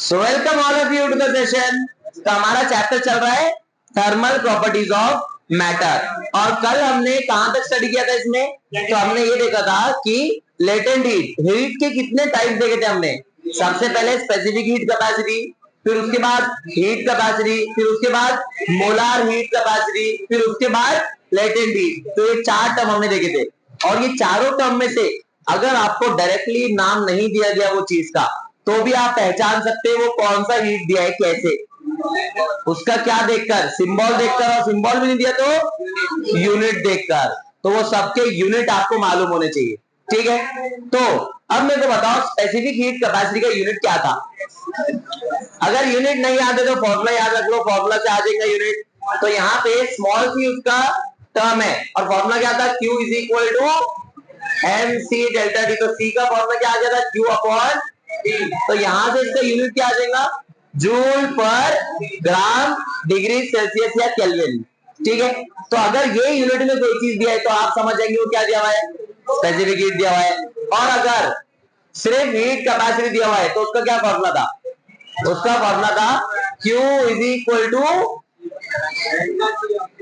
So welcome all of you to the session. तो हमारा chapter चल रहा है थर्मल प्रॉपर्टीज ऑफ मैटर। और कल हमने कहां तक स्टडी किया था इसमें? तो हमने ये देखा था कि लेटेंट हीट के कितने टाइप देखे थे हमने। सबसे पहले स्पेसिफिक हीट कैपेसिटी, फिर उसके बाद हीट कैपेसिटी, फिर उसके बाद मोलार हीट कैपेसिटी, फिर उसके बाद लेटेंट हीट। तो ये चार टर्म हमने देखे थे। और ये चारों टर्म में से अगर आपको डायरेक्टली नाम नहीं दिया गया वो चीज का, तो भी आप पहचान सकते हैं वो कौन सा हीट दिया है, कैसे। उसका क्या देखकर? सिंबल देखकर। और सिंबल भी नहीं दिया तो यूनिट देखकर। तो वो सबके यूनिट आपको मालूम होने चाहिए, ठीक है। तो अब मेरे को बताओ स्पेसिफिक हीट कैपेसिटी का यूनिट क्या था। अगर यूनिट नहीं याद है तो फॉर्मूला याद रख लो, फॉर्मूला से आ जाएगा यूनिट। तो यहाँ पे स्मॉल सी उसका टर्म है और फॉर्मूला क्या था? Q is equal to M C delta T. तो C का फॉर्मूला क्या आ जाता है? Q upon T. तो यहां से इसका यूनिट क्या आ जाएगा? जूल पर ग्राम डिग्री सेल्सियस या केल्विन, ठीक है। तो अगर ये यूनिट में कोई चीज दिया है तो आप समझ जाएंगे वो क्या दिया हुआ है, स्पेसिफिक हीट दिया हुआ है। और अगर सिर्फ हीट कैपेसिटी दिया हुआ है तो उसका क्या फॉर्मूला था? उसका फॉर्मूला था Q इज इक्वल टू,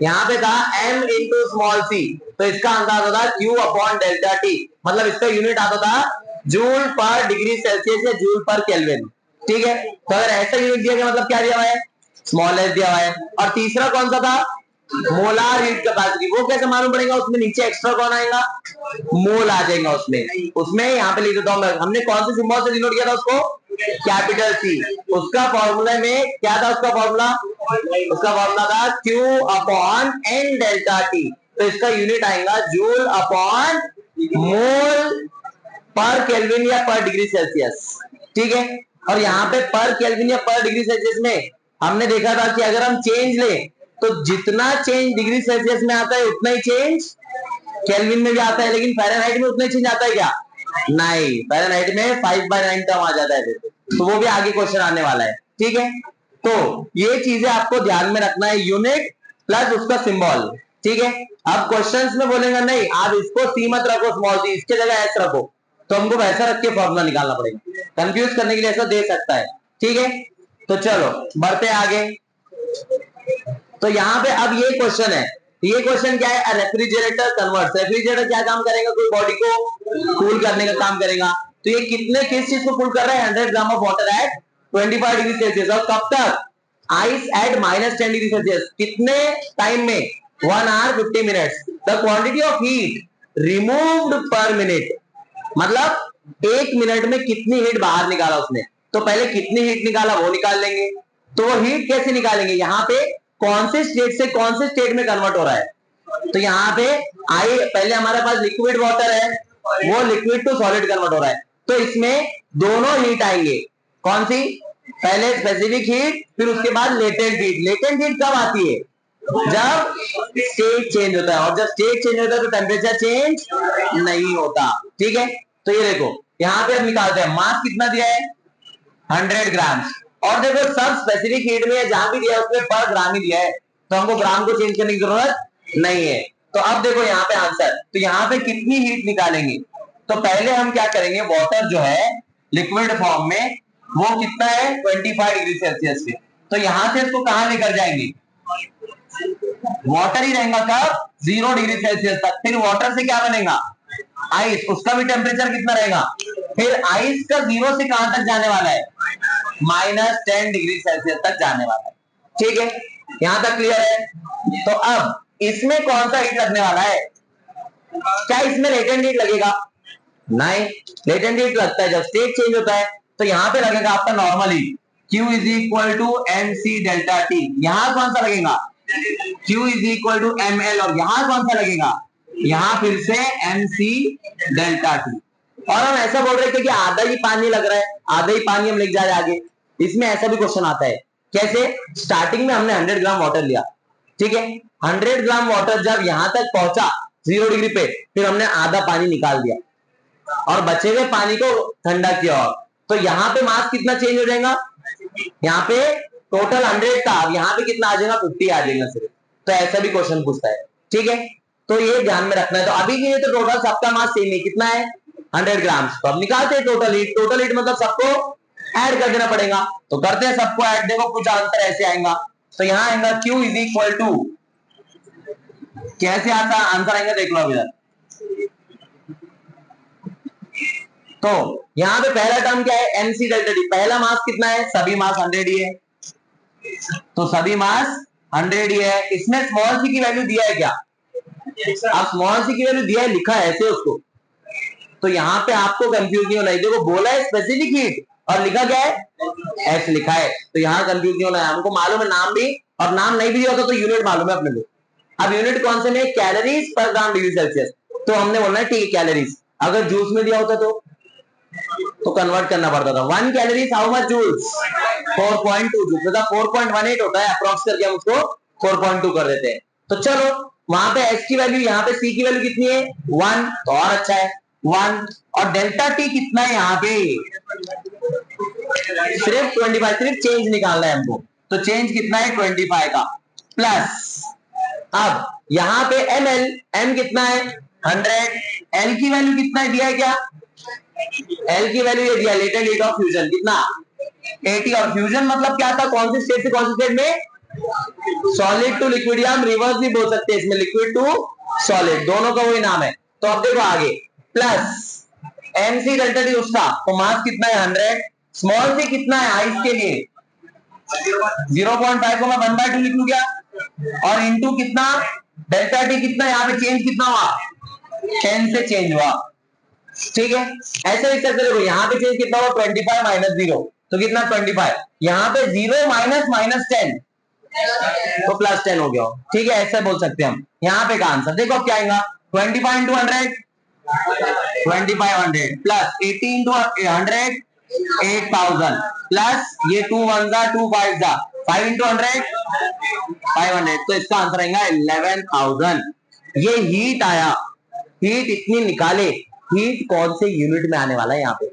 यहाँ पे था m इंटू स्मॉल सी। तो इसका आंसर आता था Q अपॉन डेल्टा टी। मतलब इसका यूनिट आता था जूल पर डिग्री सेल्सियस या जूल पर केल्विन, ठीक है। तो अगर ऐसा यूनिट दिया गया मतलब क्या दिया हुआ है? स्मॉल एस दिया हुआ है। और तीसरा कौन सा था? Molar heat capacity. वो कैसे मालूम पड़ेगा? उसमें नीचे एक्स्ट्रा कौन आएगा? मोल आ जाएगा उसमें। उसमें यहाँ पे लिख देता हूं मैं, हमने कौन से सिंबल से डिनोट किया था उसको? Capital C. उसका फॉर्मूला में क्या था? उसका फॉर्मूला था Q upon N delta T. तो इसका यूनिट आएगा जूल अपॉन मोल पर केल्विन या पर डिग्री सेल्सियस, ठीक है। और यहाँ पे पर केल्विन या पर डिग्री सेल्सियस में हमने देखा था कि अगर हम चेंज लें तो जितना चेंज डिग्री सेल्सियस में आता है उतना ही चेंज केल्विन में भी आता है। लेकिन फ़ारेनहाइट में उतना ही चेंज आता है क्या? नहीं, फ़ारेनहाइट में 5/9 टर्म आ जाता है। तो वो भी आगे क्वेश्चन आने वाला है, ठीक है। तो ये चीजें आपको ध्यान में रखना है, यूनिट प्लस उसका सिंबल, ठीक है। अब क्वेश्चंस में बोलेंगे नहीं आप इसको सी मत रखो, स्मॉल सी, इसके जगह एस रखो, तो हमको वैसा रख के फॉर्मूला निकालना पड़ेगा। कंफ्यूज करने के लिए ऐसा दे सकता है, ठीक है। तो चलो बढ़ते आगे। तो यहाँ पे अब ये क्वेश्चन है, ये क्वेश्चन क्या है? Refrigerator convert. रेफ्रिजरेटर क्या काम करेगा? कोई बॉडी को कूल करने का काम करेगा। तो ये किस चीज को कूल कर रहा है? 100 gram of water at 25 degree Celsius. और कब तक? Ice at -10 degree Celsius. कितने टाइम में? 1 hour 50 minutes. The quantity of heat removed per minute, मतलब 1 मिनट में कितनी हीट बाहर निकाला उसने। तो पहले कितनी हीट निकाला वो निकाल लेंगे। तो वो हीट कैसे निकालेंगे? यहाँ पे कौन से स्टेट से कौन से स्टेट में कन्वर्ट हो रहा है। तो यहाँ पे पहले हमारे पास लिक्विड वाटर है, वो लिक्विड टू सॉलिड कन्वर्ट हो रहा है। तो इसमें दोनों हीट आएंगे। कौन सी? पहले स्पेसिफिक हीट, फिर उसके बाद लेटेंट हीट। लेटेंट हीट कब आती है? जब स्टेट चेंज होता है। और जब स्टेट चेंज होता है तो टेम्परेचर चेंज नहीं होता, ठीक है। तो ये देखो यहाँ पे अब निकालते हैं, मास कितना दिया है? 100 ग्राम। और देखो सब स्पेसिफिक हीट में जहां भी दिया है उसमें पर ग्राम ही दिया है, तो हमको ग्राम को चेंज करने की जरूरत नहीं है। तो अब देखो यहाँ पे आंसर, तो यहाँ पे कितनी हीट निकालेंगे? तो पहले हम क्या करेंगे, वाटर जो है लिक्विड फॉर्म में वो कितना है? 25 डिग्री सेल्सियस पे। तो यहां से इसको कहां लेकर जाएंगे? वाटर ही रहेगा कब? 0 डिग्री सेल्सियस तक। फिर वाटर से क्या बनेगा? आइस। उसका भी टेम्परेचर कितना रहेगा? फिर आइस का 0 से कहां तक जाने वाला है? -10 डिग्री सेल्सियस तक जाने वाला है, ठीक है। यहां तक क्लियर है। तो अब इसमें कौन सा हीट लगने वाला है? क्या इसमें लेटेंट हीट लगेगा? नहीं, लेटेंट हीट लगता है जब स्टेट चेंज होता है। तो यहां पे लगेगा आपका normal heat, Q is equal to M C delta T. यहां कौन सा लगेगा? Q is equal to M L. और यहां कौन सा लगेगा? यहां फिर से एम सी डेल्टा टी। और हम ऐसा बोल रहे थे कि आधा ही पानी लग रहा है, आधा ही पानी हम लेके जा रहे हैं आगे। इसमें ऐसा भी क्वेश्चन आता है, कैसे? स्टार्टिंग में हमने 100 ग्राम वाटर लिया, ठीक है। 100 ग्राम वाटर जब यहां तक पहुंचा 0 डिग्री पे, फिर हमने आधा पानी निकाल दिया और बचे हुए पानी को ठंडा किया। और तो यहाँ पे मास कितना चेंज हो जाएगा? यहाँ पे टोटल 100 था, अब यहाँ पे कितना आ जाएगा? 50 आ जाएगा सिर्फ। तो ऐसा भी क्वेश्चन पूछता है, ठीक है। तो ये ध्यान में रखना है। तो अभी के लिए तो टोटल सबका मास सेम है, कितना है? 100 ग्राम। तो अब निकालते हैं टोटल हीट। टोटल हीट मतलब सबको ऐड कर देना पड़ेगा। तो करते हैं सबको ऐड, देखो कुछ आंसर ऐसे आएगा। तो यहां आएगा Q इज इक्वल टू, कैसे आता आंसर आएगा देख लो अभी तक। तो यहां पे पहला टर्म क्या है, mc डेल्टा टी। पहला मास कितना है, सभी मास 100 ही है, तो सभी मास 100 ही है। इसमें स्मॉल सी की वैल्यू दिया है क्या, अब स्मॉल सी की वैल्यू दिया है, लिखा है ऐसे उसको, तो यहां पे आपको कंफ्यूज नहीं होना है। देखो बोला है स्पेसिफिक हीट और लिखा क्या है, एच लिखा है, तो यहां कंफ्यूज नहीं होना है। हमको मालूम है नाम भी, और नाम नहीं भी दिया होता तो यूनिट मालूम है अपने को। अब यूनिट कौन से में, कैलोरीज पर ग्राम डिग्री सेल्सियस, तो हमने बोलना है ठीक है कैलोरीज। अगर जूल्स में दिया होता तो कन्वर्ट करना पड़ता था। 1 calories how much joules, 4.2 joules, मतलब 4.18 होता है अप्रॉक्स करके, हम उसको 4.2 कर देते हैं। तो चलो वहां पे एच की वैल्यू, यहाँ पे सी की वैल्यू कितनी है 1, तो और अच्छा है 1, और डेल्टा टी कितना है यहाँ पे, सिर्फ 25, सिर्फ चेंज निकालना है हमको, तो चेंज कितना है 25 का, प्लस अब यहाँ पे एम एल, एम कितना है 100, एल की वैल्यू कितना है दिया है क्या, एल की वैल्यू ये दिया, लेटेंट हीट ऑफ फ्यूजन कितना 80, और फ्यूजन मतलब क्या था, कौन सी स्टेट से कौन सी स्टेट में, सॉलिड टू लिक्विड, या हम रिवर्स भी बोल सकते हैं इसमें, लिक्विड टू सॉलिड, दोनों का वही नाम है। तो अब देखो आगे, प्लस एमसी डेल्टा टी उसका, तो मास कितना है 100, स्मॉल सी कितना है आइस के लिए 0.5 को मैं 1/2 लिख लूं क्या, और इंटू कितना डेल्टा टी कितना, यहाँ पे चेंज कितना हुआ 10 से चेंज हुआ, ठीक है। ऐसे लिख सकते देखो, यहाँ पे चेंज कितना हुआ 25 माइनस 0, तो कितना 25, यहाँ पे 0 माइनस माइनस 10 तो प्लस 10 हो गया, ठीक है, ऐसे बोल सकते हैं हम। यहाँ पे का आंसर देखो अब क्या आएगा, 25 इंटू 100 2500 प्लस 80 इंटू 100 8000 प्लस ये 2 1 जा 2 5 जा 5 इंटू 100 500, तो इसका आंसर आएगा 11000। ये हीट आया, हीट इतनी निकाले, हीट कौन से यूनिट में आने वाला है यहाँ पे,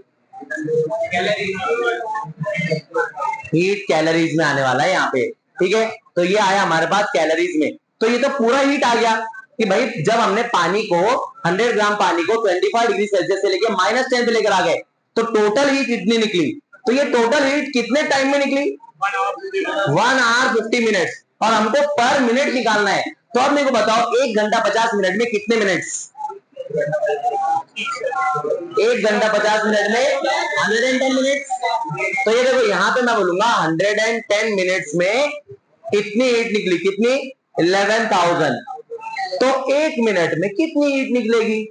हीट कैलोरीज में आने वाला है यहाँ पे, ठीक है। तो ये आया हमारे पास कैलोरीज में, तो ये तो पूरा हीट आ गया कि भाई जब हमने पानी को 100 ग्राम पानी को 25 डिग्री सेल्सियस से लेके -10 पे लेकर आ गए, तो टोटल हीट इतनी निकली। तो ये टोटल हीट कितने टाइम में निकली 1 आवर 50 मिनट्स, और हमको पर मिनट निकालना है। तो अब मेरे को बताओ 1 घंटा 50 मिनट में कितने मिनट्स, 1 घंटा 50 मिनट में 110 मिनट्स। तो ये देखो यहाँ पे मैं बोलूंगा 110 मिनट्स में इतनी हीट निकली, कितनी 11000। तो 1 मिनट में कितनी हीट निकलेगी,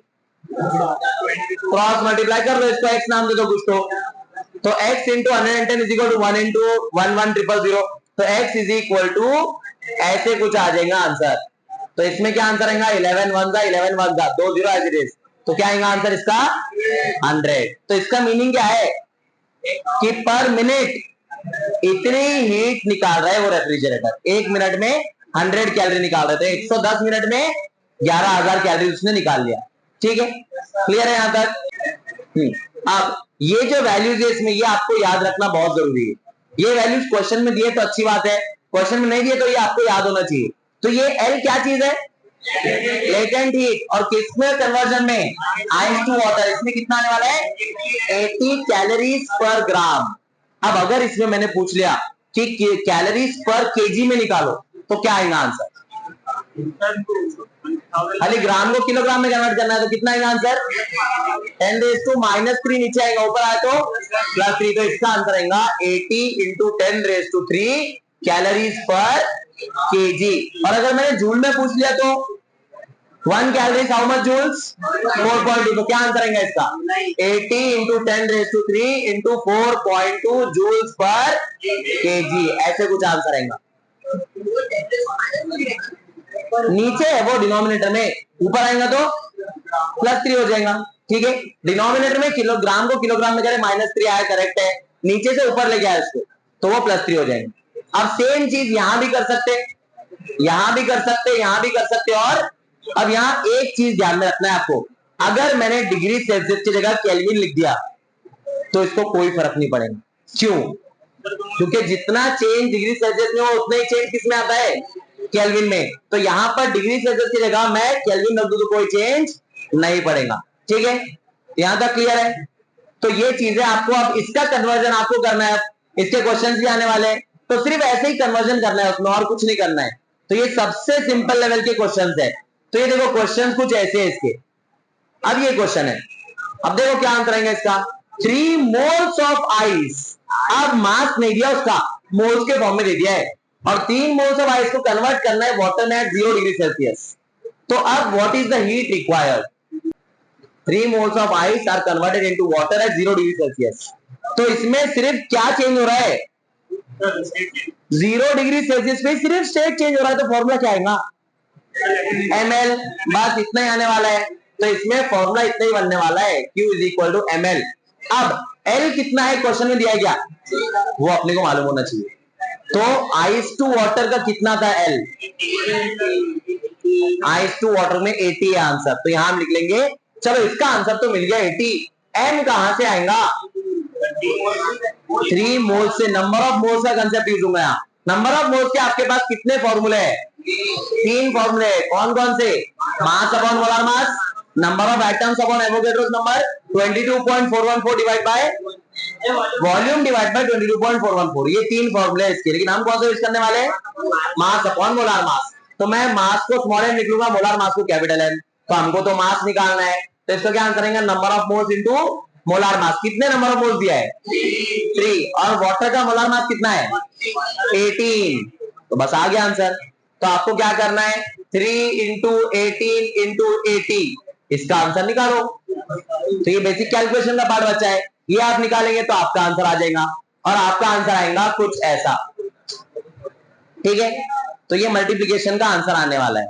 क्रॉस मल्टीप्लाई कर लो इसको, एक्स नाम दे दो कुछ तो x into 110 is equal to 1 into 11000, तो x इज इक्वल टू ऐसे कुछ आ जाएगा आंसर। तो इसमें क्या आंसर आएगा 11 1 जा 11 1 जा 2 0 एज इट इज, तो क्या आएगा आंसर इसका 100। तो इसका मीनिंग क्या है कि पर मिनट इतनी हीट निकाल रहा है वो रेफ्रिजरेटर, 1 मिनट में 100 कैलोरी निकाल रहे थे, 110 मिनट में 11000 कैलोरी उसने निकाल लिया, ठीक है, क्लियर है यहां तक। अब ये जो वैल्यूज है इसमें, ये आपको याद रखना बहुत जरूरी है। ये वैल्यूज क्वेश्चन में दिए तो अच्छी बात है, क्वेश्चन में नहीं दिए तो ये आपको याद होना चाहिए। तो ये L क्या चीज है, लेटेंट हीट, और किसमें कन्वर्जन में, आइस टू वाटर, इसमें कितना आने वाला है 80 कैलोरीज पर ग्राम। अब अगर इसमें मैंने पूछ लिया कि कैलोरीज पर केजी में निकालो, तो क्या आएगा आंसर, खाली ग्राम को किलोग्राम में कन्वर्ट करना है, तो कितना आएगा आंसर 10⁻³ नीचे आएगा, ऊपर आए तो +3, तो इसका आंसर आएगा 80 इंटू 10⁻³ कैलोरीज पर केजी। और अगर मैंने जूल में पूछ लिया तो 1 कैलोरीज हाउ मच जूल्स 4.2, तो क्या आंसर आएगा इसका 80 into 10⁻³ into 4.2 joules per kg, ऐसे कुछ आंसर आएगा। नीचे है वो डिनोमिनेटर में, ऊपर आएगा तो +3 हो जाएगा, ठीक है। डिनोमिनेटर में किलोग्राम को किलोग्राम में -3 आया, करेक्ट है, नीचे से ऊपर लेके आया इसको, तो वो +3 हो जाएंगे। अब सेम चीज यहां भी कर सकते, यहां भी कर सकते, यहां भी कर सकते, और अब यहां एक चीज ध्यान में रखना है आपको, अगर मैंने डिग्री सेल्सियस की जगह केल्विन लिख दिया तो इसको कोई फर्क नहीं पड़ेगा। क्यों, क्योंकि जितना चेंज डिग्री सेल्सियस में हो उतना ही चेंज किसमें आता है केल्विन में। तो यहां पर डिग्री सेल्सियस की जगह मैं केल्विन रख दूं तो कोई चेंज नहीं पड़ेगा, ठीक है, यहां तक क्लियर है। तो ये चीजें आपको, अब इसका कन्वर्जन आपको करना है, इसके क्वेश्चंस भी आने वाले हैं, तो सिर्फ ऐसे ही कन्वर्जन करना है उसमें, और कुछ नहीं करना है। तो ये सबसे सिंपल लेवल के क्वेश्चंस है। तो ये देखो क्वेश्चंस कुछ ऐसे हैं इसके। अब ये क्वेश्चन है, अब देखो क्या आंसर आएगा इसका। 3 मोल्स ऑफ आइस, अब मास नहीं दिया उसका, मोल्स के फॉर्म में दे दिया है, और 3 मोल्स ऑफ आइस को कन्वर्ट करना है वाटर में एट 0 डिग्री सेल्सियस। तो अब what is the heat required? 3 moles of ice are converted into water at 0 degree Celsius. तो इसमें सिर्फ क्या चेंज हो रहा है? 0 डिग्री सेल्सियस पे सिर्फ स्टेट चेंज हो रहा है। तो फॉर्मूला क्या आएगा? ml, बस इतना ही आने वाला है। तो इसमें फॉर्मूला इतना ही बनने वाला है, Q is equal to ml। अब L कितना है क्वेश्चन में दिया गया, वो अपने को मालूम होना चाहिए। तो आइस टू वाटर का कितना था L? आइस टू वाटर में 80 है आंसर। तो यहां हम लिख लेंगे, चलो इसका आंसर तो मिल गया 80। m कहां से आएगा? 3 मोल्स से। नंबर ऑफ मोल्स का कंसेप्ट यूज होगा यहाँ। नंबर ऑफ मोल्स के आपके पास कितने फॉर्मूले हैं? 3 फॉर्मूले। कौन कौन से? Mass upon molar mass, number of atoms upon Avogadro's number, 22.414 divide by volume divide by 22.414। ये 3 फॉर्मूले हैं इसके। लेकिन हम कौन सा यूज करने वाले हैं? Mass upon molar mass. तो मैं मास को स्मॉल एम लिख लूंगा, मोलर मास को कैपिटल एम। तो हमको तो मास निकालना है, तो इसका क्या आंसर आएगा? Number of moles into molar mass. कितने नंबर ऑफ मोल्स दिया है? 3। और वाटर का मोलर मास कितना है? 18। तो बस आ गया आंसर। तो आपको क्या करना है? 3 इंटू 18 इंटू 80, इसका आंसर निकालो। तो ये बेसिक कैलकुलेशन का पार्ट बचा है, ये आप निकालेंगे तो आपका आंसर आ जाएगा। और आपका आंसर आएगा कुछ ऐसा, ठीक है। तो ये मल्टीप्लिकेशन का आंसर आने वाला है।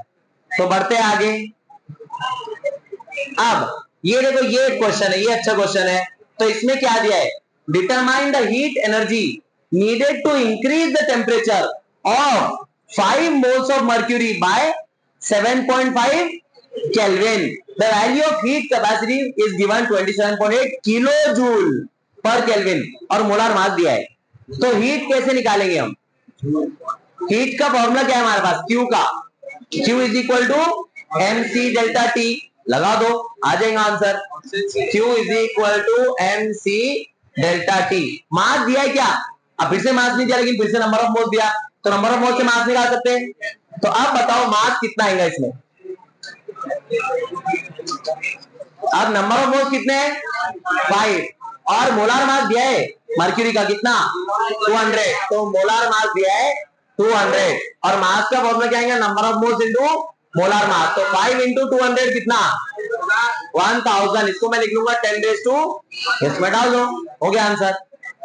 तो बढ़ते हैं आगे। अब ये देखो, ये क्वेश्चन है, ये अच्छा क्वेश्चन है। तो इसमें क्या दिया है? Determine the heat energy needed to increase the temperature of 5 moles of mercury by 7.5 Kelvin. The value of heat capacity is given 27.8 kilojoule per Kelvin और मोलर मास दिया है। तो हीट कैसे निकालेंगे हम? हीट का फॉर्मूला क्या है हमारे पास? Q का। Q is equal to mc delta T। लगा दो, आ जाएगा answer. Q is equal to mc delta T। Mass दिया है क्या? अब फिर से मास नहीं दिया, लेकिन फिर से नंबर ऑफ मोल्स दिया, तो नंबर ऑफ मोल्स से मास निकाल सकते हैं। तो अब बताओ मास कितना आएगा इसमें? अब नंबर ऑफ मोल्स कितने हैं? 5। और मोलार मास दिया है मर्क्यूरी का कितना? 200। तो मोलार मास दिया है 200, और मास का फॉर्मूला क्या आएगा? Number of moles into molar mass. तो 5 इंटू 200 कितना? 1000। इसको मैं लिख लूंगा 10 रेज़ टू, इसमें डाल दो, हो गया आंसर।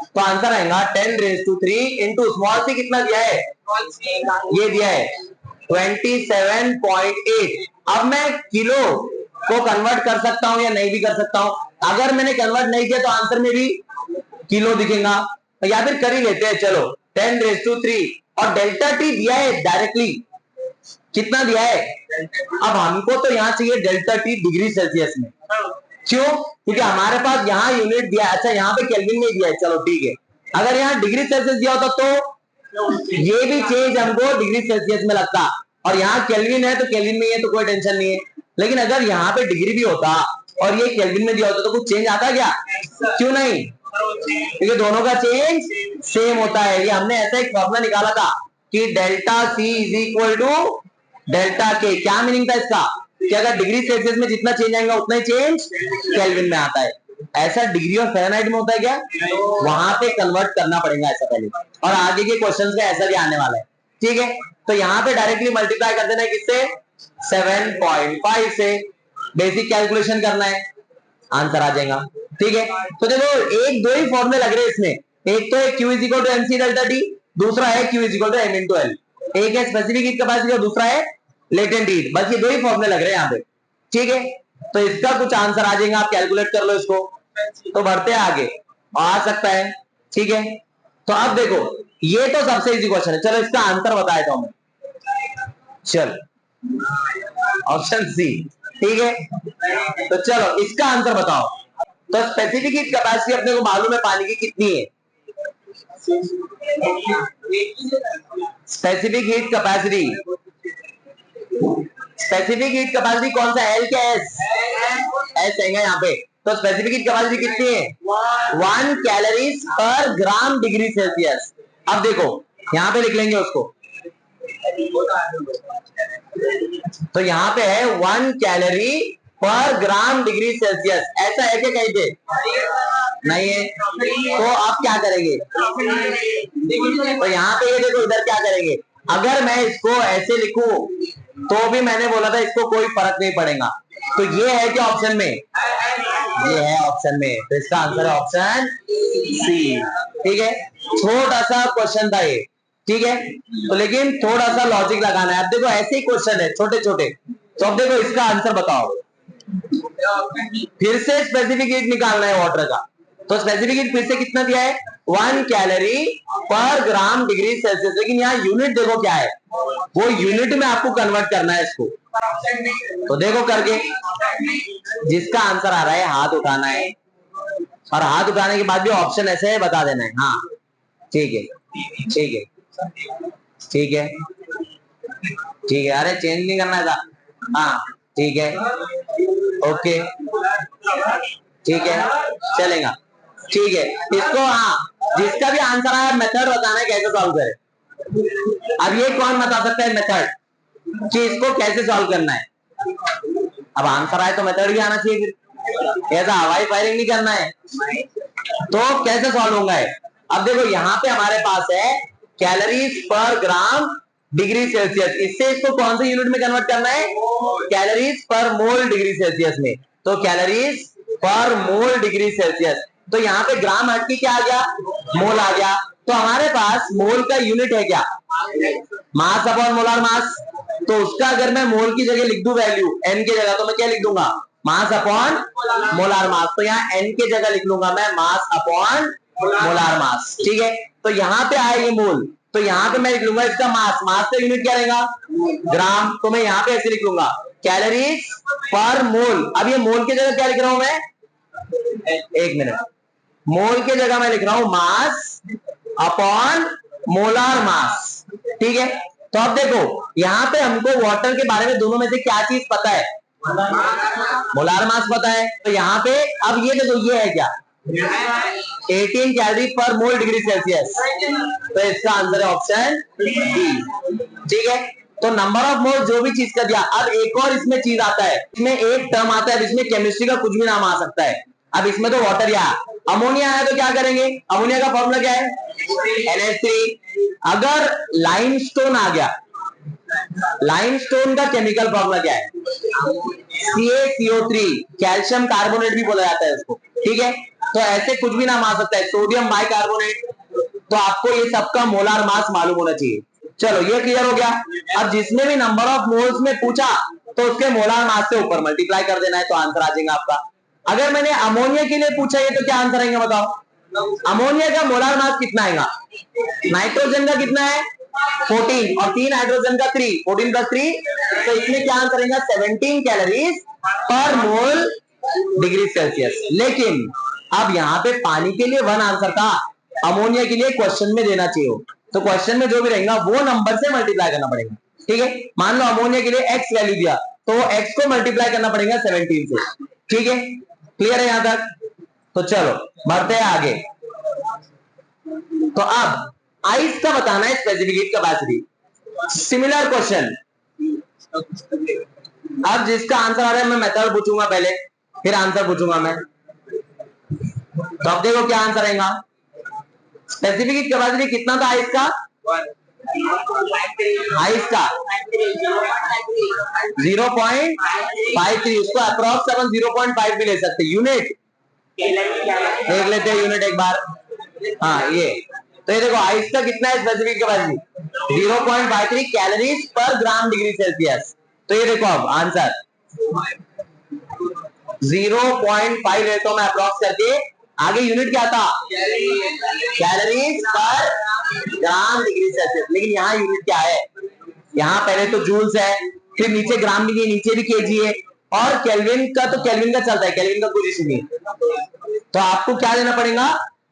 तो आंसर आएगा 10 raise to 3 into small C कितना दिया है? ये दिया है 27.8। अब मैं किलो को कन्वर्ट कर सकता हूं या नहीं भी कर सकता हूं। अगर मैंने कन्वर्ट नहीं किया तो आंसर में भी किलो दिखेगा, या फिर कर ही लेते हैं। चलो 10 रेज़ टू 3, और डेल्टा टी दिया है डायरेक्टली, कितना दिया है? अब हमको तो यहां चाहिए डेल्टा टी डिग्री सेल्सियस में। क्यों? क्योंकि हमारे पास यहाँ यूनिट दिया है। अच्छा, यहाँ पे केल्विन में दिया है, चलो ठीक है। अगर यहाँ डिग्री सेल्सियस दिया होता तो ये भी चेंज हमको डिग्री सेल्सियस में लगता, और यहाँ केल्विन है तो केल्विन में है, तो कोई टेंशन नहीं है। लेकिन अगर यहाँ पे डिग्री भी होता और ये केल्विन में दिया होता तो कुछ चेंज आता क्या? क्यों नहीं? क्योंकि दोनों का चेंज सेम होता है। ये हमने ऐसा एक फॉर्मूला निकाला था कि delta C is equal to delta K. क्या मीनिंग था इसका? कि अगर डिग्री सेल्सियस में जितना चेंज आएगा उतना ही चेंज केल्विन में आता है। ऐसा डिग्री और फ़ारेनहाइट में होता है क्या? वहां पे कन्वर्ट करना पड़ेगा ऐसा पहले, और आगे के क्वेश्चंस का ऐसा भी आने वाला है, ठीक है। तो यहाँ पे डायरेक्टली मल्टीप्लाई कर देना है, किससे? 7.5 से। बेसिक कैलकुलेशन करना है, आंसर आ जाएगा, ठीक है। तो देखो, एक दो ही फॉर्मूले लग रहे हैं इसमें। एक तो है Q is equal to mc delta T, दूसरा है Q is equal to m into L. एक है स्पेसिफिक हीट कैपेसिटी और दूसरा है लेटेंट हीट। बस ये दो ही फॉर्मूले लग रहे हैं यहाँ पे, ठीक है। तो इसका कुछ आंसर आ जाएगा, आप कैलकुलेट कर लो इसको। तो बढ़ते हैं आगे, आ सकता है, ठीक है। तो अब देखो, ये तो सबसे इजी क्वेश्चन है। चलो इसका आंसर बता देता हूं मैं। चल, ऑप्शन सी, ठीक है। तो चलो इसका आंसर बताओ। तो स्पेसिफिक हीट कैपेसिटी अपने को मालूम है पानी की कितनी है? Specific heat capacity, specific heat capacity कौन सा? एल क्या एस? एस है यहाँ पे। तो स्पेसिफिक हीट कैपेसिटी कितनी है? 1 कैलोरीज पर ग्राम डिग्री सेल्सियस। अब देखो यहाँ पे लिख लेंगे उसको, तो यहाँ पे है 1 कैलोरी पर ग्राम डिग्री सेल्सियस। ऐसा है क्या कहीं पे? नहीं है। तो आप क्या करेंगे? तो यहाँ पे ये देखो, इधर क्या करेंगे, अगर मैं इसको ऐसे लिखूं तो भी मैंने बोला था इसको कोई फर्क नहीं पड़ेगा। तो ये है क्या ऑप्शन में? ये है ऑप्शन में, तो इसका आंसर है ऑप्शन सी। ठीक है, छोटा सा क्वेश्चन था ये, ठीक है, तो लेकिन थोड़ा सा लॉजिक लगाना है। अब देखो ऐसे ही क्वेश्चन है छोटे छोटे, तो अब देखो इसका आंसर बताओ। फिर से स्पेसिफिक हीट निकालना है वाटर का, तो स्पेसिफिक हीट फिर से कितना दिया है? 1 कैलोरी पर ग्राम डिग्री सेल्सियस। लेकिन यहाँ यूनिट देखो क्या है, वो यूनिट में आपको कन्वर्ट करना है इसको। तो देखो करके, जिसका आंसर आ रहा है हाथ उठाना है, और हाथ उठाने के बाद भी ऑप्शन ऐसे है बता देना है। हाँ ठीक है, ठीक है, ठीक है, ठीक है, अरे चेंज नहीं करना था। हाँ ठीक है, ओके, ठीक है, चलेगा, ठीक है। इसको हाँ, जिसका भी आंसर आया मेथड बताना है कैसे सॉल्व करें। अब ये कौन बता सकता है मेथड कि इसको कैसे सॉल्व करना है? अब आंसर आए तो मेथड भी आना चाहिए, फिर ऐसा हवाई फायरिंग नहीं करना है। तो कैसे सॉल्व होगा? अब देखो यहाँ पे हमारे पास है कैलोरीज पर ग्राम डिग्री सेल्सियस, इससे इसको कौन से यूनिट में कन्वर्ट करना है? कैलोरीज पर मोल डिग्री सेल्सियस में। तो कैलोरीज पर मोल डिग्री सेल्सियस, तो यहाँ पे ग्राम हट के क्या आ गया? मोल आ गया। तो हमारे पास मोल का यूनिट है क्या? Mass upon molar mass. तो उसका अगर मैं मोल की जगह लिख दूं वैल्यू एन की जगह, तो मैं क्या लिख दूंगा? Mass upon molar mass. तो यहाँ एन की जगह लिख लूंगा मैं मास अपॉन मोलार मास। ठीक है, तो यहाँ पे आएगी मोल, तो यहाँ पे मैं लिख लूंगा इसका मास। मास का यूनिट क्या रहेगा? ग्राम। तो मैं यहाँ पे ऐसे लिख लूंगा कैलोरीज पर मोल। अब ये मोल की जगह क्या लिख रहा हूं मैं? एक मिनट, मोल की जगह मैं लिख रहा हूं मास अपॉन मोलार मास। ठीक है, तो अब देखो यहाँ पे हमको वाटर के बारे में दोनों में से क्या चीज पता है? मोलार मास पता है। तो यहाँ पे अब ये देखो, ये है क्या? 18 कैलोरी पर मोल डिग्री सेल्सियस। तो इसका आंसर है ऑप्शन डी। ठीक है, तो नंबर ऑफ मोल जो भी चीज का दिया। अब एक और इसमें चीज आता है, इसमें एक टर्म आता है, इसमें केमिस्ट्री का कुछ भी नाम आ सकता है। अब इसमें तो वाटर या अमोनिया है, तो क्या करेंगे? अमोनिया का फॉर्मूला क्या है? NH3। अगर लाइमस्टोन आ गया, लाइमस्टोन का केमिकल फॉर्मूला क्या है? CaCO3, कैल्शियम कार्बोनेट भी बोला जाता है उसको। ठीक है, तो ऐसे कुछ भी नाम आ सकता है, सोडियम बाइकार्बोनेट। तो आपको ये सबका मोलार मास मालूम होना चाहिए। चलो ये क्लियर हो गया। अब जिसमें भी नंबर ऑफ मोल्स में पूछा तो उसके मोलार मास से ऊपर मल्टीप्लाई कर देना है, तो आंसर आ जाएगा आपका। अगर मैंने अमोनिया के लिए पूछा है तो क्या आंसर आएगा बताओ? अमोनिया का मोलार मास कितना आएगा? नाइट्रोजन का कितना है? 14, और 3 हाइड्रोजन का 3, 14 प्लस 3, तो इसमें क्या आंसर आएगा? 17 कैलोरीज पर मोल डिग्री सेल्सियस। लेकिन अब यहाँ पे पानी के लिए 1 आंसर था, अमोनिया के लिए क्वेश्चन में देना चाहिए। तो क्वेश्चन में जो भी रहेगा वो नंबर से मल्टीप्लाई करना पड़ेगा। ठीक है, मान लो अमोनिया के लिए x वैल्यू दिया, तो x को मल्टीप्लाई करना पड़ेगा 17 से। ठीक है, क्लियर है यहां तक? तो चलो बढ़ते हैं आगे। तो अब आइस का बताना है specific heat capacity. Similar question. अब जिसका आंसर आ रहा है मैं मेथड पूछूंगा पहले, फिर आंसर पूछूंगा मैं। तो अब देखो क्या आंसर आएगा। स्पेसिफिक हीट कैपेसिटी कितना था आइस का? आइस का 0.53, उसको अप्रॉक्स अपन 0.5 भी ले सकते। यूनिट देख लेते हैं, यूनिट एक बार। हाँ ये, तो ये देखो आइस का कितना है स्पेसिफिक कैपेसिटी? 0.53 कैलोरीज पर ग्राम डिग्री सेल्सियस। तो ये देखो अब आंसर 0.5 लेता हूं मैं अप्रॉक्स करके। आगे यूनिट क्या था? कैलोरीज पर ग्राम डिग्री सेल्सियस। लेकिन यहाँ यूनिट क्या है? यहाँ पहले तो जूल्स है, फिर नीचे ग्राम भी है, नीचे भी केजी है, और केल्विन का तो केल्विन का चलता है, केल्विन का कोई इशू नहीं। तो आपको क्या लेना पड़ेगा?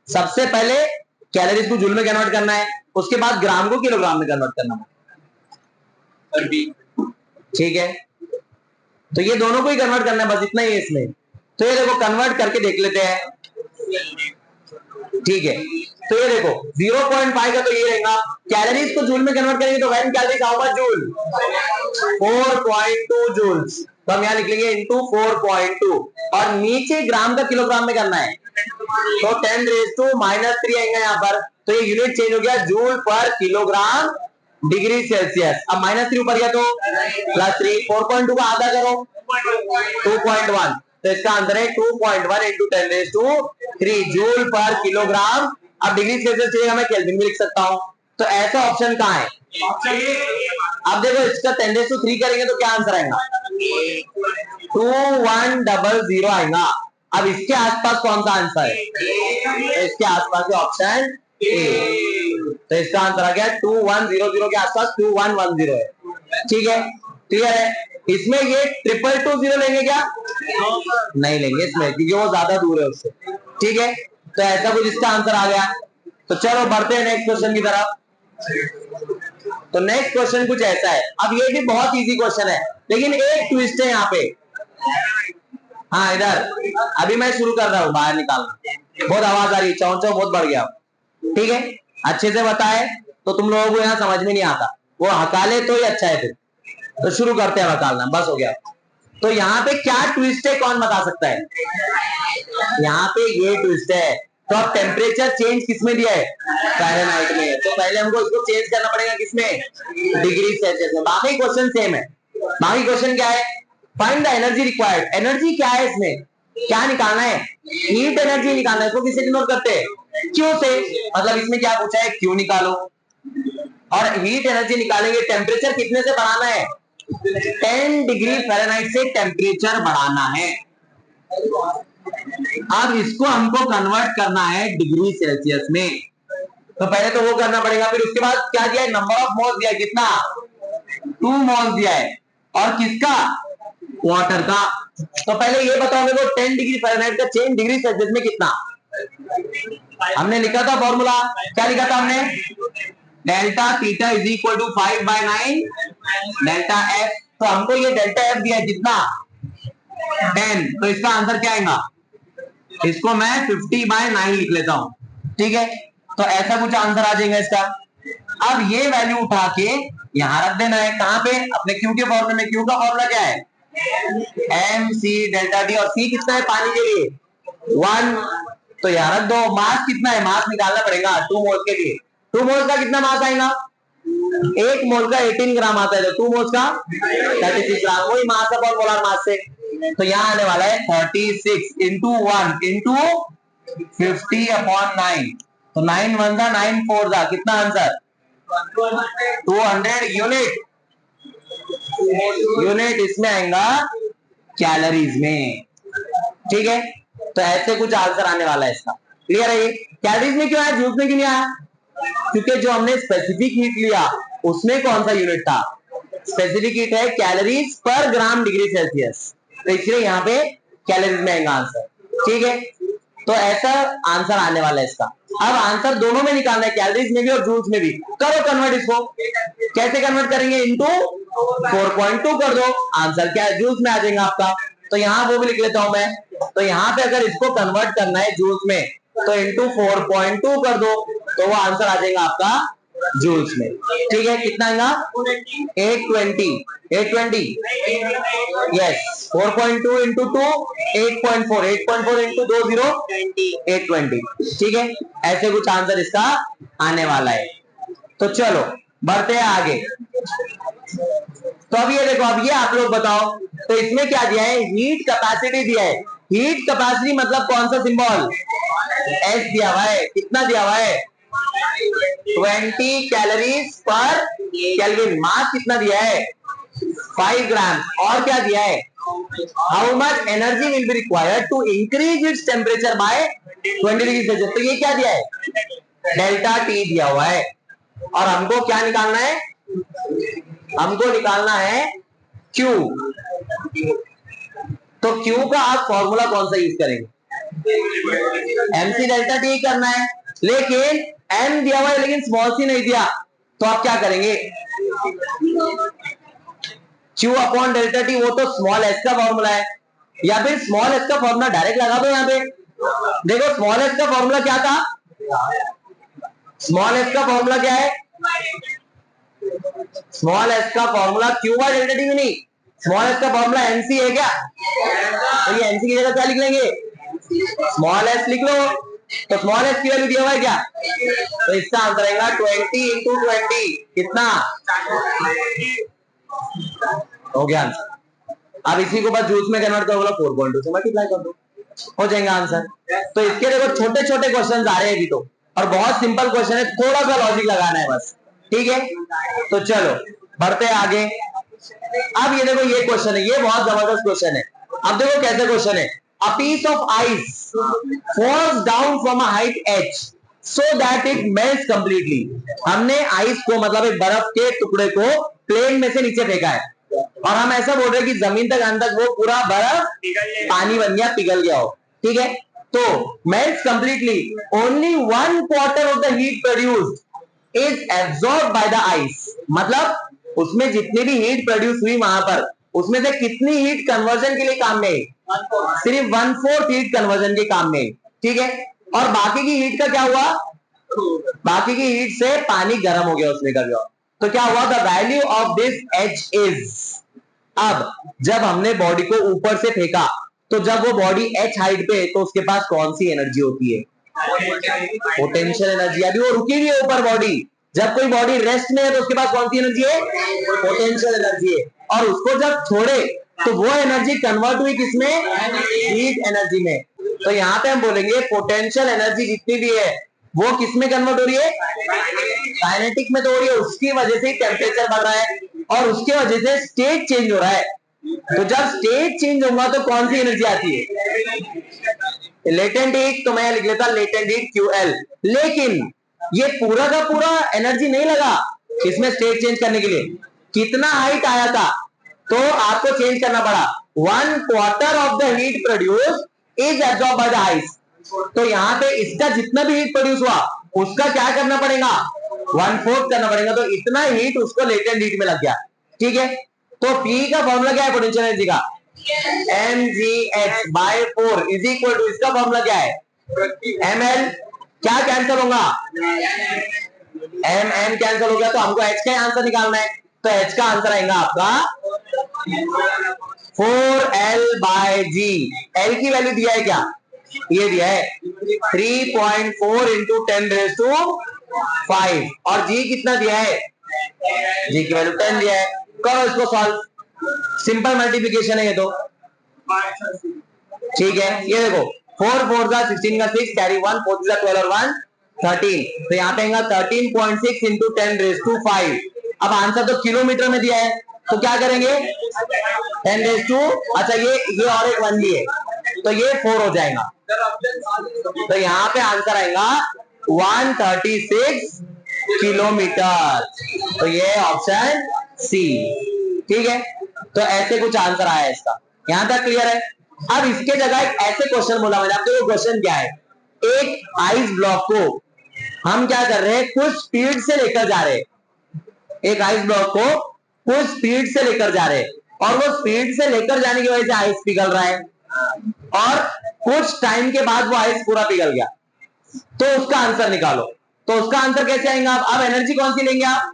सबसे पहले कैलोरीज को जूल में कन्वर्ट करना है, उसके बाद ग्राम को किलोग्राम में कन्वर्ट करना है। ठीक है, तो ये दोनों को ही कन्वर्ट करना है, बस इतना ही है इसमें। तो ये देखो कन्वर्ट करके देख लेते हैं, ठीक है। तो ये देखो 0.5 का तो ये रहेगा, कैलोरीज को जूल में कन्वर्ट करेंगे तो when calories how much joule, 4.2 joules. तो हम यहाँ लिख लेंगे इनटू 4.2, और नीचे ग्राम का किलोग्राम में करना है, तो 10⁻³ आएगा यहाँ पर। तो ये यूनिट चेंज हो गया, जूल पर किलोग्राम डिग्री सेल्सियस। अब -3 ऊपर गया तो +3, 4.2 का आधा करो 2.1, तो इसका आंसर है 2.1 इंटू 10⁻³ जूल पर किलोग्राम। अब डिग्री सेल्सियस चाहिए, मैं केल्विन में लिख सकता हूं। तो ऐसा ऑप्शन कहां है? अब देखो इसका 10⁻³ करेंगे तो क्या आंसर आएगा, 2100 आएगा। अब इसके आसपास कौन सा आंसर है? तो इसके आसपास ऑप्शन ए, तो इसका आंसर आ गया 2100 के आसपास 2110 है, ठीक है, क्लियर है। इसमें ये 222 लेंगे क्या? नहीं लेंगे इसमें, क्योंकि वो ज्यादा दूर है उससे, ठीक है। तो ऐसा कुछ इसका आंसर आ गया। तो चलो बढ़ते हैं नेक्स्ट क्वेश्चन की तरफ। तो नेक्स्ट क्वेश्चन कुछ ऐसा है, अब ये भी बहुत इजी क्वेश्चन है, लेकिन एक ट्विस्ट है यहाँ पे। हाँ इधर, अभी मैं शुरू कर रहा हूँ, बाहर निकालना, बहुत आवाज आ रही है, चौं चौं बहुत बढ़ गया, ठीक है। अच्छे से बताए तो तुम लोगों को यहाँ समझ में नहीं आता, वो हकाले तो ही अच्छा है फिर। तो शुरू करते हैं हकालना, बस हो गया। तो यहाँ पे क्या ट्विस्ट है, कौन बता सकता है? यहाँ पे ये ट्विस्ट है। तो अब टेम्परेचर चेंज किसमें दिया है? फ़ारेनहाइट में। तो पहले हमको इसको चेंज करना पड़ेगा किसमें? डिग्री सेल्सियस में। बाकी क्वेश्चन सेम है। बाकी क्वेश्चन क्या है? Find the energy required. Energy क्या है इसमें, क्या निकालना है? हीट एनर्जी निकालना है। इसको किससे डिनोट करते हैं? क्यू से। मतलब इसमें क्या पूछा है, क्यू निकालो। और हीट एनर्जी निकालेंगे, टेम्परेचर कितने से बढ़ाना है? 10 डिग्री फ़ारेनहाइट से टेम्परेचर बढ़ाना है। अब इसको हमको कन्वर्ट करना है डिग्री सेल्सियस में। तो पहले तो वो करना पड़ेगा, फिर उसके बाद क्या दिया है? नंबर ऑफ मोल्स दिया है, कितना? 2 मोल्स दिया है। और किसका? वाटर का। तो पहले ये बताओ मेरे को, 10 डिग्री फ़ारेनहाइट का चेंज डिग्री सेल्सियस में कितना? हमने लिखा था फॉर्मूला, क्या लिखा था हमने? Delta theta is equal to 5/9 delta F. तो हमको ये डेल्टा एफ दिया है कितना? 10। तो इसका आंसर क्या आएगा? इसको मैं 50/9 लिख लेता हूं, ठीक है। तो ऐसा कुछ आंसर आ जाएगा इसका। अब ये वैल्यू उठा के यहां रख देना है, कहां पे? अपने क्यू के फॉर्मूले में। क्यू का फॉर्मूला क्या है? M C delta T. और सी कितना है पानी के लिए? 1। तो यहां रख दो। मास कितना है? मास निकालना पड़ेगा 2 मोल के लिए। 2 मोल का कितना मास आएगा? 1 मोल का 18 ग्राम आता है, तो 2 मोल्स का 36 ग्राम। वही मास है मोलार मास से। तो यहाँ आने वाला है 36 इंटू 1 इंटू 50/9। तो 9 1 जा 9 4 जा, कितना आंसर? 200 यूनिट। यूनिट इसमें आएगा कैलोरीज में, ठीक है। तो ऐसे कुछ आंसर आने वाला है इसका, क्लियर है? ये कैलोरीज में क्यों आया, जूल्स में क्यों नहीं आया? क्योंकि जो हमने स्पेसिफिक हीट लिया उसमें कौन सा यूनिट था? स्पेसिफिक हीट है कैलोरीज पर ग्राम डिग्री सेल्सियस, तो इसलिए यहाँ पे कैलोरीज में आएगा आंसर, ठीक है। तो ऐसा आंसर आने वाला है इसका। अब आंसर दोनों में निकालना है, कैलोरीज में भी और जूल्स में भी। करो कन्वर्ट इसको। कैसे कन्वर्ट करेंगे? इनटू 4.2 कर दो, आंसर क्या है? जूल्स में आ जाएगा आपका। तो यहाँ वो भी लिख लेता हूं मैं। तो यहाँ पे अगर इसको कन्वर्ट करना है जूल्स में, तो इंटू 4.2 कर दो, तो वो आंसर आ जाएगा आपका जूल्स में, ठीक है। कितना आएगा? 820 यस। 4.2 इंटू 2 8.4 8.4 इंटू 20 820, ठीक है। ऐसे कुछ आंसर इसका आने वाला है। तो चलो बढ़ते हैं आगे। तो अब ये देखो, अब ये आप लोग बताओ, तो इसमें क्या दिया है? हीट कैपेसिटी दिया है। हीट कैपेसिटी मतलब कौन सा सिंबल? एस दिया हुआ है। कितना दिया हुआ है? 20 कैलोरीज पर केल्विन। मास कितना दिया है? 5 ग्राम। और क्या दिया है? How much energy will be required to increase its temperature by 20 degree Celsius. तो ये क्या दिया है? डेल्टा टी दिया हुआ है। और हमको क्या निकालना है? हमको निकालना है क्यू। तो क्यू का आप फॉर्मूला कौन सा यूज करेंगे? एमसी डेल्टा टी करना है, लेकिन एम दिया हुआ है लेकिन स्मॉल सी नहीं दिया, तो आप क्या करेंगे? क्यू अपॉन डेल्टा टी, वो तो स्मॉल एस का फॉर्मूला है, या फिर स्मॉल एस का फॉर्मूला डायरेक्ट लगा दो यहाँ पे। देखो स्मॉल एस का फॉर्मूला क्या था, स्मॉल एस का फॉर्मूला क्या है, स्मॉल एस का formula Q by delta T नहीं, स्मॉल एस का फॉर्मूला एनसी है क्या, तो ये एनसी की जगह क्या लिख लेंगे, स्मॉल एस लिख लो। तो स्मॉल एस की वैल्यू दिया हुआ है क्या, तो इसका आंसर आएगा 20 इंटू 20 कितना हो गया आंसर। अब इसी को बस जूल्स में कन्वर्ट करोगे 4.2 से मल्टीप्लाई कर दो, हो जाएगा आंसर। तो इसके देखो छोटे छोटे क्वेश्चन आ रहे हैं अभी तो, और बहुत सिंपल क्वेश्चन है, थोड़ा सा लॉजिक लगाना है बस, ठीक है। तो चलो बढ़ते हैं आगे। अब ये देखो ये क्वेश्चन है, ये बहुत जबरदस्त क्वेश्चन है। अब देखो कैसे क्वेश्चन है, a piece of ice falls down from a height h so that it melts completely। हमने आइस को मतलब एक बर्फ के टुकड़े को प्लेन में से नीचे फेंका है, और हम ऐसा बोल रहे हैं कि जमीन तक आने तक वो पूरा बर्फ पानी बन गया, पिघल गया हो, ठीक है। तो melts completely, only 1/4 of the heat produced is absorbed by the ice। मतलब उसमें जितनी भी हीट प्रोड्यूस हुई वहां पर, उसमें से कितनी हीट कन्वर्जन के लिए काम में, सिर्फ 1/4 हीट कन्वर्जन के काम में, ठीक है। और बाकी की हीट का क्या हुआ, बाकी की हीट से पानी गर्म हो गया उसमें का गया, तो क्या हुआ, the value of this H is. अब जब हमने बॉडी को ऊपर से फेंका, तो जब वो बॉडी एच हाइट पे, तो उसके पास कौन सी एनर्जी होती है, पोटेंशियल एनर्जी। अभी वो रुकी हुई है ऊपर बॉडी, जब कोई बॉडी रेस्ट में है तो उसके पास कौन सी एनर्जी है, पोटेंशियल एनर्जी है। और उसको जब छोड़े तो वो एनर्जी कन्वर्ट हुई किसमें, हीट एनर्जी में। तो यहाँ पे हम बोलेंगे पोटेंशियल एनर्जी जितनी भी है वो किसमें कन्वर्ट हो रही है, काइनेटिक में तो हो रही है, उसकी वजह से टेम्परेचर बढ़ रहा है, और उसकी वजह से स्टेट चेंज हो रहा है। तो जब स्टेट चेंज होगा तो कौन सी एनर्जी आती है, लेटेंट हीट। तो मैं लिख लेता लेटेंट हीट QL। लेकिन ये पूरा का पूरा एनर्जी नहीं लगा इसमें स्टेट चेंज करने के लिए, कितना हाइट आया था तो आपको चेंज करना पड़ा, 1/4 of the heat produce is absorb by the ice. तो यहाँ पे इसका जितना भी हीट प्रोड्यूस हुआ उसका क्या करना पड़ेगा, 1/4 करना पड़ेगा, तो इतना हीट उसको लेटेंट हीट में लग गया, ठीक है। तो P का फॉर्मूला क्या है पोटेंशियल एनर्जी का, mgh/4 इज इक्वल टू, इसका फॉर्मूला क्या है, ml, क्या कैंसिल होगा, m कैंसिल हो गया, तो हमको h का आंसर निकालना है। तो h का आंसर आएगा आपका 4L/g। L की वैल्यू दिया है क्या, ये दिया है 3.4 इंटू 10⁵ और g कितना दिया है, g की वैल्यू 10 दिया है। करो इसको सॉल्व, सिंपल मल्टीप्लिकेशन है ये तो, ठीक है। ये देखो 4 4 का 16 का 6 कैरी 1 4 का 12 और 1 13, तो यहाँ पे आएगा 13.6 इंटू 10⁵। अब आंसर तो किलोमीटर में दिया है, तो क्या करेंगे 10⁵, अच्छा ये और एक 1 भी है, तो ये 4 हो जाएगा। तो यहाँ पे आंसर आएगा 136 किलोमीटर, तो ये ऑप्शन सी, ठीक है। तो ऐसे कुछ आंसर आया इसका, यहां तक क्लियर है। अब इसके जगह एक ऐसे क्वेश्चन बोला मैंने आपको, क्वेश्चन क्या है, एक आइस ब्लॉक को हम क्या कर रहे हैं, कुछ स्पीड से लेकर जा रहे हैं, एक आइस ब्लॉक को कुछ स्पीड से लेकर जा रहे हैं, और वो स्पीड से लेकर जाने की वजह से आइस पिघल रहा है, और कुछ टाइम के बाद वो आइस पूरा पिघल गया, तो उसका आंसर निकालो। तो उसका आंसर कैसे आएगा आप, अब एनर्जी कौन सी लेंगे आप,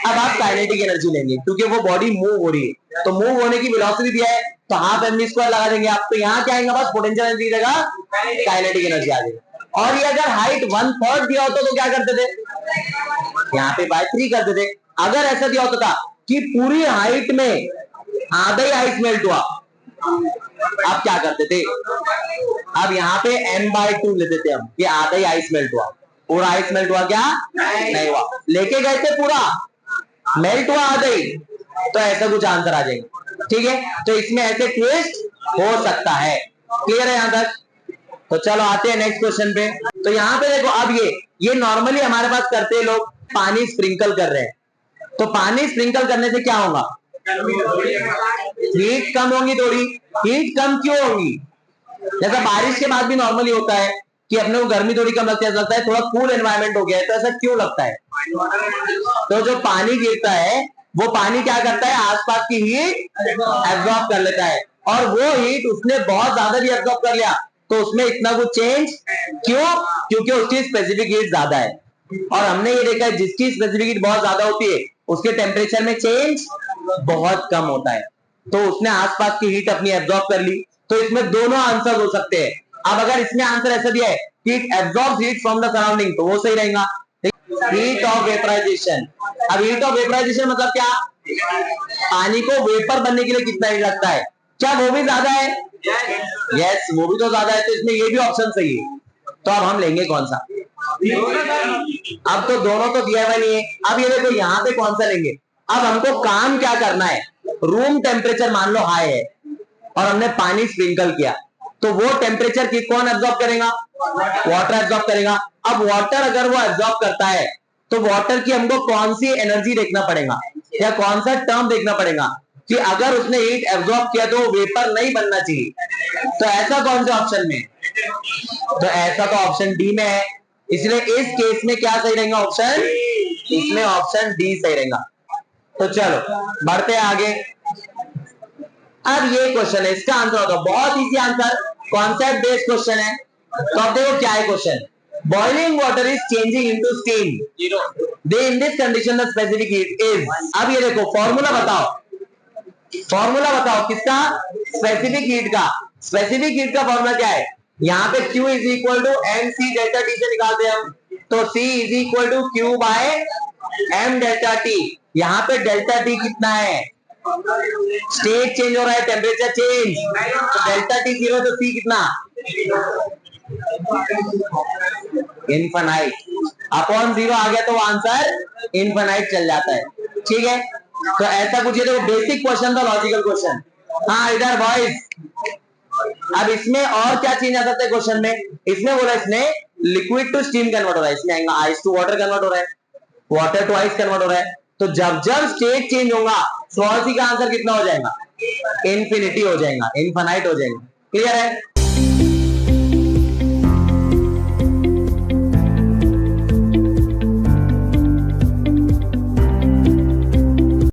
अब आप काइनेटिक एनर्जी लेंगे, क्योंकि वो बॉडी मूव हो रही है, तो मूव होने की वेलोसिटी दिया है, तो हाफ mv² लगा देंगे आप। तो यहाँ क्या आएगा, बस पोटेंशियल एनर्जी की जगह काइनेटिक एनर्जी आ जाएगी। और ये अगर हाइट 1/3 दिया होता तो क्या करते थे, यहाँ पे बाय 3 करते थे। अगर ऐसा दिया होता था कि पूरी हाइट में आधा ही आइस मेल्ट हुआ, आप क्या करते थे, अब यहाँ पे m/2 लेते थे हम, ये आधा ही आइस मेल्ट हुआ, पूरा आइस मेल्ट हुआ क्या, नहीं हुआ, लेके गए थे पूरा मेल्ट हुआ आधा ही, तो ऐसा कुछ आंसर आ जाएगा, ठीक है। तो इसमें ऐसे ट्विस्ट हो सकता है, क्लियर है यहां तक। तो चलो आते हैं नेक्स्ट क्वेश्चन पे। तो यहाँ पे देखो, अब ये नॉर्मली हमारे पास करते हैं लोग, पानी स्प्रिंकल कर रहे हैं, तो पानी स्प्रिंकल करने से क्या होगा, हीट कम होगी थोड़ी। हीट कम क्यों होगी, जैसा बारिश के बाद भी नॉर्मली होता है कि अपने को गर्मी थोड़ी कम लगती है, लगता है थोड़ा कूल एनवायरनमेंट हो गया है, तो ऐसा क्यों लगता है, तो जो पानी गिरता है वो पानी क्या करता है, आसपास की हीट एब्जॉर्ब कर लेता है, और वो हीट उसने बहुत ज्यादा भी एब्जॉर्ब कर लिया तो उसमें इतना कुछ चेंज क्यों? क्योंकि उसकी स्पेसिफिक हीट ज्यादा है। और हमने ये देखा है जिसकी स्पेसिफिक हीट बहुत ज्यादा होती है उसके टेम्परेचर में चेंज बहुत कम होता है। तो उसने आसपास की हीट अपनी एब्जॉर्ब कर ली। तो इसमें दोनों आंसर हो सकते हैं। अब अगर इसमें आंसर ऐसा दिया है कि it absorbs heat from the surrounding तो वो सही रहेगा। Heat of vaporization. अब हीट ऑफ वेपराइजेशन मतलब क्या? पानी को वेपर बनने के लिए कितना हीट लगता है? क्या वो भी ज्यादा है? यस वो भी तो ज्यादा है। तो इसमें ये भी ऑप्शन सही है। तो अब हम लेंगे कौन सा? अब तो दोनों तो दिया हुआ नहीं है। अब ये देखो यहाँ पे कौन सा लेंगे। अब हमको काम क्या करना है? रूम टेम्परेचर मान लो हाई है और हमने पानी स्प्रिंकल किया तो वो टेम्परेचर की कौन एब्जॉर्ब करेगा? वाटर एब्जॉर्ब करेगा। अब वाटर अगर वो एब्जॉर्ब करता है तो वाटर की हमको कौन सी एनर्जी देखना पड़ेगा या कौन सा टर्म देखना पड़ेगा कि अगर उसने हीट एब्जॉर्ब किया तो वेपर नहीं बनना चाहिए। तो ऐसा कौन से ऑप्शन में? तो ऐसा तो ऑप्शन डी में है। इसलिए इस केस में क्या सही रहेगा? ऑप्शन इसमें ऑप्शन डी सही रहेगा। तो चलो बढ़ते हैं आगे। अब ये क्वेश्चन है इसका आंसर होगा बहुत easy answer concept based question है। तो अब देखो क्या है question. Boiling water is changing into steam they in this condition the specific heat is. अब ये देखो फॉर्मूला बताओ। फॉर्मूला बताओ किसका? स्पेसिफिक हीट का। स्पेसिफिक हीट का फॉर्मूला क्या है? यहाँ पे Q is equal to M C delta T से निकालते हैं हम। तो C is equal to Q by M delta T. यहाँ पे डेल्टा टी कितना है? स्टेट चेंज हो रहा है टेम्परेचर चेंज। तो डेल्टा टी 0 तो C कितना? इनफाइनाइट अपॉन 0 आ गया तो आंसर इनफाइनाइट चल जाता है। ठीक है तो ऐसा कुछ ये देखो बेसिक क्वेश्चन था लॉजिकल क्वेश्चन। हाँ इधर बॉयज अब इसमें और क्या चेंज आ सकता है क्वेश्चन में? इसमें बोला इसने लिक्विड टू स्टीम कन्वर्ट हो रहा है। इसमें आएगा आइस टू वाटर कन्वर्ट हो रहा है वाटर टू आइस कन्वर्ट हो रहा है। तो जब जब स्टेट चेंज होगा स्मॉल सी का आंसर कितना हो जाएगा? इन्फिनिटी हो जाएगा इनफाइनाइट हो जाएगा। क्लियर है?